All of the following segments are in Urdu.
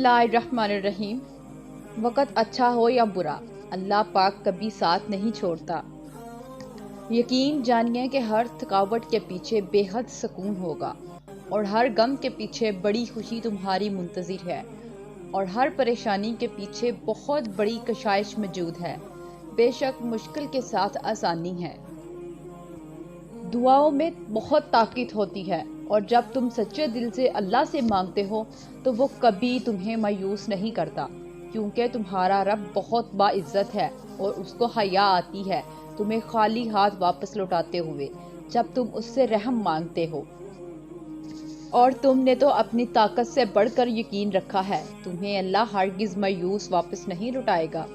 اللہ الرحمن الرحیم۔ وقت اچھا ہو یا برا، اللہ پاک کبھی ساتھ نہیں چھوڑتا۔ یقین جانیے کہ ہر تھکاوٹ کے پیچھے بے حد سکون ہوگا، اور ہر غم کے پیچھے بڑی خوشی تمہاری منتظر ہے، اور ہر پریشانی کے پیچھے بہت بڑی کشائش موجود ہے۔ بے شک مشکل کے ساتھ آسانی ہے۔ دعاؤں میں بہت طاقت ہوتی ہے، اور جب تم سچے دل سے اللہ سے مانگتے ہو تو وہ کبھی تمہیں مایوس نہیں کرتا، کیونکہ تمہارا رب بہت باعزت ہے، اور اس کو حیا آتی ہے تمہیں خالی ہاتھ واپس لوٹاتے ہوئے جب تم اس سے رحم مانگتے ہو۔ اور تم نے تو اپنی طاقت سے بڑھ کر یقین رکھا ہے، تمہیں اللہ ہرگز مایوس واپس نہیں لوٹائے گا۔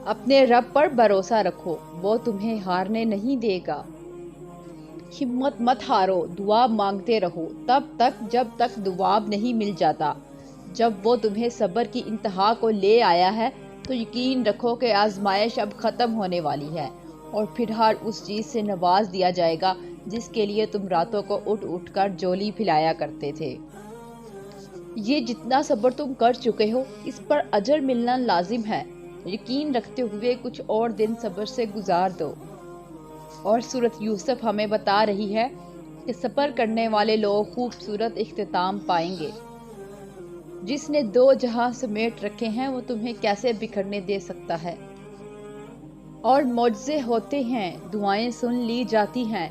اپنے رب پر بھروسہ رکھو، وہ تمہیں ہارنے نہیں دے گا۔ ہمت مت ہارو، دعا مانگتے رہو تب تک جب تک جواب نہیں مل جاتا۔ جب وہ تمہیں صبر کی انتہا کو لے آیا ہے تو یقین رکھو کہ آزمائش اب ختم ہونے والی ہے، اور پھر ہر اس چیز سے نواز دیا جائے گا جس کے لیے تم راتوں کو اٹھ اٹھ کر جولی پھیلایا کرتے تھے۔ یہ جتنا صبر تم کر چکے ہو اس پر اجر ملنا لازم ہے۔ یقین رکھتے ہوئے کچھ اور دن صبر سے گزار دو۔ اور سورۃ یوسف ہمیں بتا رہی ہے کہ صبر کرنے والے لوگ خوبصورت اختتام پائیں گے۔ جس نے دو جہاں سمیٹ رکھے ہیں وہ تمہیں کیسے بکھرنے دے سکتا ہے۔ اور معجزے ہوتے ہیں، دعائیں سن لی جاتی ہیں،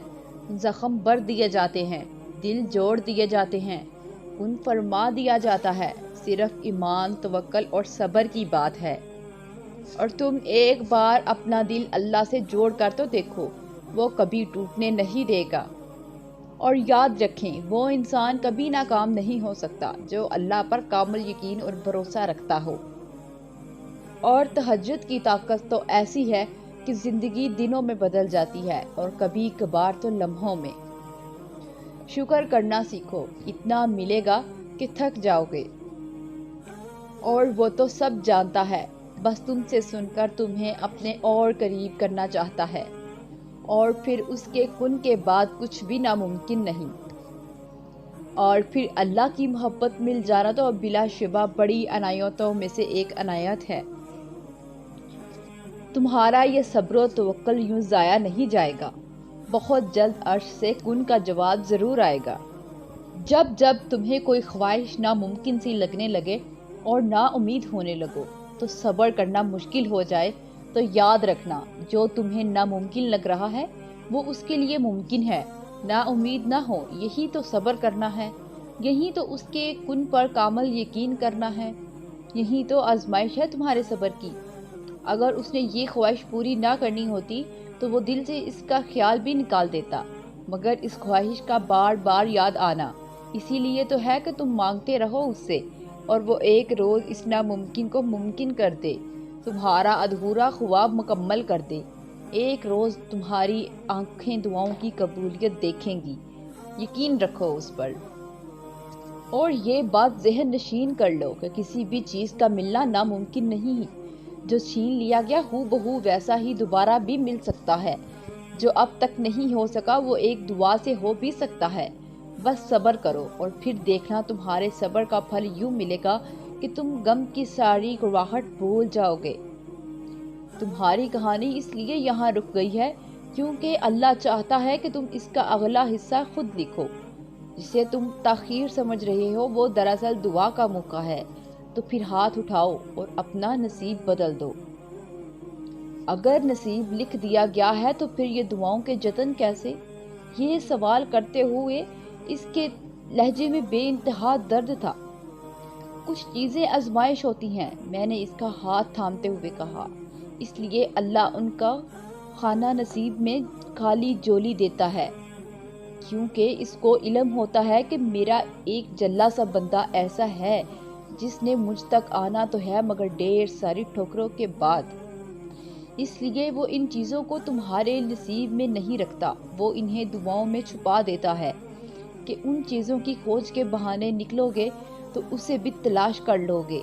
زخم بھر دیے جاتے ہیں، دل جوڑ دیے جاتے ہیں، کن فرما دیا جاتا ہے۔ صرف ایمان، توکل اور صبر کی بات ہے۔ اور تم ایک بار اپنا دل اللہ سے جوڑ کر تو دیکھو، وہ کبھی ٹوٹنے نہیں دے گا۔ اور یاد رکھیں، وہ انسان کبھی ناکام نہیں ہو سکتا جو اللہ پر کامل یقین اور بھروسہ رکھتا ہو۔ اور تہجد کی طاقت تو ایسی ہے کہ زندگی دنوں میں بدل جاتی ہے، اور کبھی کبھار تو لمحوں میں۔ شکر کرنا سیکھو، اتنا ملے گا کہ تھک جاؤ گے، اور وہ تو سب جانتا ہے، بس تم سے سن کر تمہیں اپنے اور قریب کرنا چاہتا ہے۔ اور پھر اس کے کن کے بعد کچھ بھی ناممکن نہیں۔ اور پھر اللہ کی محبت مل جانا تو بلا شبہ بڑی عنایتوں میں سے ایک عنایت ہے۔ تمہارا یہ صبر و توکل یوں ضائع نہیں جائے گا، بہت جلد عرش سے کن کا جواب ضرور آئے گا۔ جب جب تمہیں کوئی خواہش ناممکن سی لگنے لگے اور نا امید ہونے لگو تو صبر کرنا مشکل ہو جائے تو یاد رکھنا، جو تمہیں ناممکن لگ رہا ہے وہ اس کے لیے ممکن ہے۔ نا امید نہ ہو، یہی تو صبر کرنا ہے، یہی تو اس کے کن پر کامل یقین کرنا ہے، یہی تو آزمائش ہے تمہارے صبر کی۔ اگر اس نے یہ خواہش پوری نہ کرنی ہوتی تو وہ دل سے اس کا خیال بھی نکال دیتا، مگر اس خواہش کا بار بار یاد آنا اسی لیے تو ہے کہ تم مانگتے رہو اس سے، اور وہ ایک روز اس ناممکن کو ممکن کر دے، تمہارا ادھورا خواب مکمل کر دے۔ ایک روز تمہاری آنکھیں دعاؤں کی قبولیت دیکھیں گی، یقین رکھو اس پر۔ اور یہ بات ذہن نشین کر لو کہ کسی بھی چیز کا ملنا ناممکن نہیں، جو چھین لیا گیا ہو بہو ویسا ہی دوبارہ بھی مل سکتا ہے، جو اب تک نہیں ہو سکا وہ ایک دعا سے ہو بھی سکتا ہے۔ بس صبر کرو، اور پھر دیکھنا تمہارے صبر کا پھل یوں ملے گا کہ تم غم کی ساری کڑواہٹ بھول جاؤ گے۔ تمہاری کہانی اس لیے یہاں رک گئی ہے کیونکہ اللہ چاہتا ہے کہ تم اس کا اگلا حصہ خود لکھو۔ جسے تم تاخیر سمجھ رہے ہو وہ دراصل دعا کا موقع ہے، تو پھر ہاتھ اٹھاؤ اور اپنا نصیب بدل دو۔ اگر نصیب لکھ دیا گیا ہے تو پھر یہ دعاؤں کے جتن کیسے؟ یہ سوال کرتے ہوئے اس کے لہجے میں بے انتہا درد تھا۔ کچھ چیزیں آزمائش ہوتی ہیں، میں نے اس کا ہاتھ تھامتے ہوئے کہا، اس لیے اللہ ان کا خانہ نصیب میں خالی جولی دیتا ہے، کیونکہ اس کو علم ہوتا ہے کہ میرا ایک جلا سا بندہ ایسا ہے جس نے مجھ تک آنا تو ہے مگر ڈھیر ساری ٹھوکروں کے بعد۔ اس لیے وہ ان چیزوں کو تمہارے نصیب میں نہیں رکھتا، وہ انہیں دعاؤں میں چھپا دیتا ہے کہ ان چیزوں کی کھوج کے بہانے نکلو گے تو اسے بھی تلاش کر لو گے،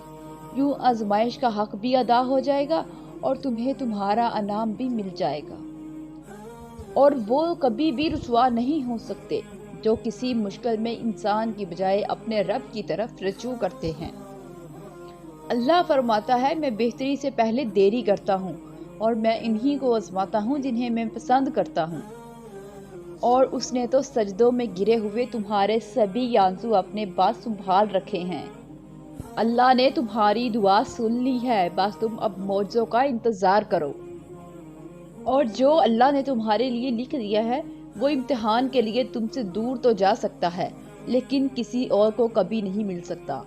یوں آزمائش کا حق بھی ادا ہو جائے گا اور تمہیں تمہارا انعام بھی مل جائے گا۔ اور وہ کبھی بھی رسوا نہیں ہو سکتے، جو کسی مشکل میں انسان کی بجائے اپنے رب کی طرف رجوع کرتے ہیں۔ اللہ فرماتا ہے میں بہتری سے پہلے دیری کرتا ہوں اور میں انہی کو آزماتا ہوں جنہیں میں پسند کرتا ہوں۔ اور اس نے تو سجدوں میں گرے ہوئے تمہارے سبھی آنسو اپنے پاس سنبھال رکھے ہیں۔ اللہ نے تمہاری دعا سن لی ہے، بس تم اب معجزوں کا انتظار کرو۔ اور جو اللہ نے تمہارے لیے لکھ دیا ہے وہ امتحان کے لیے تم سے دور تو جا سکتا ہے لیکن کسی اور کو کبھی نہیں مل سکتا،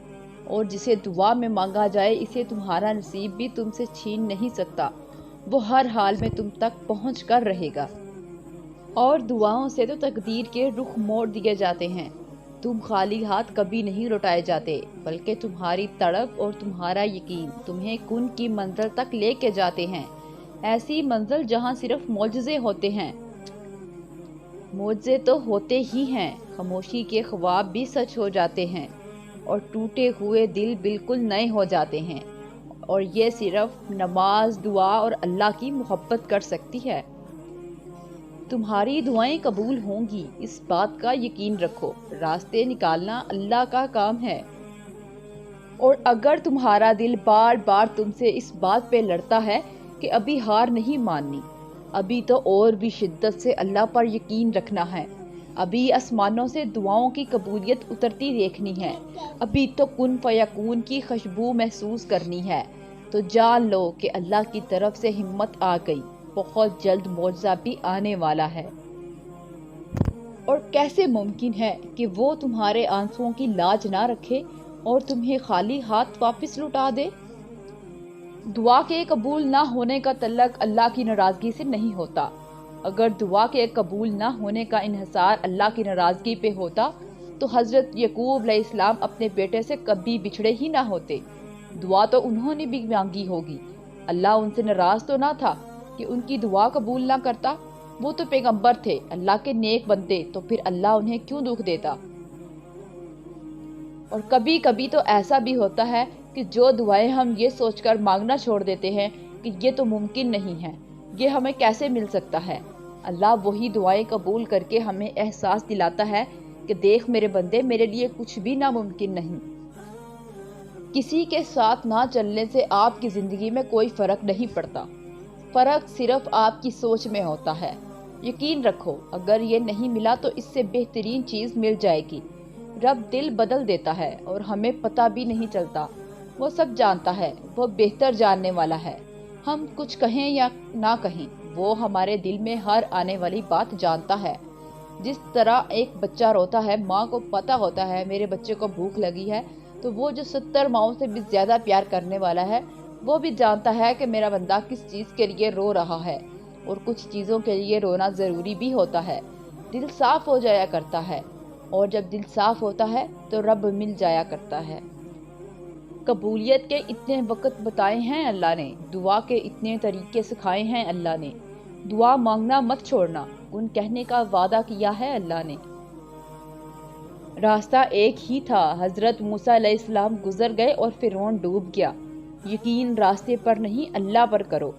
اور جسے دعا میں مانگا جائے اسے تمہارا نصیب بھی تم سے چھین نہیں سکتا، وہ ہر حال میں تم تک پہنچ کر رہے گا۔ اور دعاؤں سے تو تقدیر کے رخ موڑ دیے جاتے ہیں، تم خالی ہاتھ کبھی نہیں لوٹائے جاتے، بلکہ تمہاری تڑپ اور تمہارا یقین تمہیں کن کی منزل تک لے کے جاتے ہیں، ایسی منزل جہاں صرف معجزے ہوتے ہیں۔ معجزے تو ہوتے ہی ہیں، خاموشی کے خواب بھی سچ ہو جاتے ہیں اور ٹوٹے ہوئے دل بالکل نئے ہو جاتے ہیں، اور یہ صرف نماز، دعا اور اللہ کی محبت کر سکتی ہے۔ تمہاری دعائیں قبول ہوں گی، اس بات کا یقین رکھو، راستے نکالنا اللہ کا کام ہے۔ اور اگر تمہارا دل بار بار تم سے اس بات پہ لڑتا ہے کہ ابھی ہار نہیں ماننی، ابھی تو اور بھی شدت سے اللہ پر یقین رکھنا ہے، ابھی آسمانوں سے دعاؤں کی قبولیت اترتی دیکھنی ہے، ابھی تو کن فیکون کی خوشبو محسوس کرنی ہے، تو جان لو کہ اللہ کی طرف سے ہمت آ گئی، بہت جلد معجزہ بھی آنے والا ہے۔ اور کیسے ممکن ہے کہ وہ تمہارے آنسوؤں کی لاج نہ رکھے اور تمہیں خالی ہاتھ واپس لوٹا دے؟ دعا کے قبول نہ ہونے کا تعلق اللہ کی ناراضگی سے نہیں ہوتا۔ اگر دعا کے قبول نہ ہونے کا انحصار اللہ کی ناراضگی پہ ہوتا تو حضرت یعقوب علیہ السلام اپنے بیٹے سے کبھی بچھڑے ہی نہ ہوتے۔ دعا تو انہوں نے بھی مانگی ہوگی، اللہ ان سے ناراض تو نہ تھا کہ ان کی دعا قبول نہ کرتا؟ وہ تو پیغمبر تھے، اللہ کے نیک بندے، تو پھر اللہ انہیں کیوں دکھ دیتا؟ اور کبھی کبھی تو ایسا بھی ہوتا ہے کہ جو دعائیں ہم یہ سوچ کر مانگنا چھوڑ دیتے ہیں کہ یہ تو ممکن نہیں ہے، یہ ہمیں کیسے مل سکتا ہے، اللہ وہی دعائیں قبول کر کے ہمیں احساس دلاتا ہے کہ دیکھ میرے بندے، میرے لیے کچھ بھی ناممکن نہیں۔ کسی کے ساتھ نہ چلنے سے آپ کی زندگی میں کوئی فرق نہیں پڑتا، فرق صرف آپ کی سوچ میں ہوتا ہے۔ یقین رکھو اگر یہ نہیں ملا تو اس سے بہترین چیز مل جائے گی۔ رب دل بدل دیتا ہے اور ہمیں پتہ بھی نہیں چلتا، وہ سب جانتا ہے، وہ بہتر جاننے والا ہے۔ ہم کچھ کہیں یا نہ کہیں وہ ہمارے دل میں ہر آنے والی بات جانتا ہے۔ جس طرح ایک بچہ روتا ہے، ماں کو پتہ ہوتا ہے میرے بچے کو بھوک لگی ہے، تو وہ جو 70 ماؤں سے بھی زیادہ پیار کرنے والا ہے وہ بھی جانتا ہے کہ میرا بندہ کس چیز کے لیے رو رہا ہے، اور کچھ چیزوں کے لیے رونا ضروری بھی ہوتا ہے۔ دل صاف ہو جایا کرتا ہے، اور جب دل صاف ہوتا ہے تو رب مل جایا کرتا ہے۔ قبولیت کے اتنے وقت بتائے ہیں اللہ نے، دعا کے اتنے طریقے سکھائے ہیں اللہ نے، دعا مانگنا مت چھوڑنا، کن کہنے کا وعدہ کیا ہے اللہ نے۔ راستہ ایک ہی تھا، حضرت موسیٰ علیہ السلام گزر گئے اور فرعون ڈوب گیا۔ یقین راستے پر نہیں اللہ پر کرو،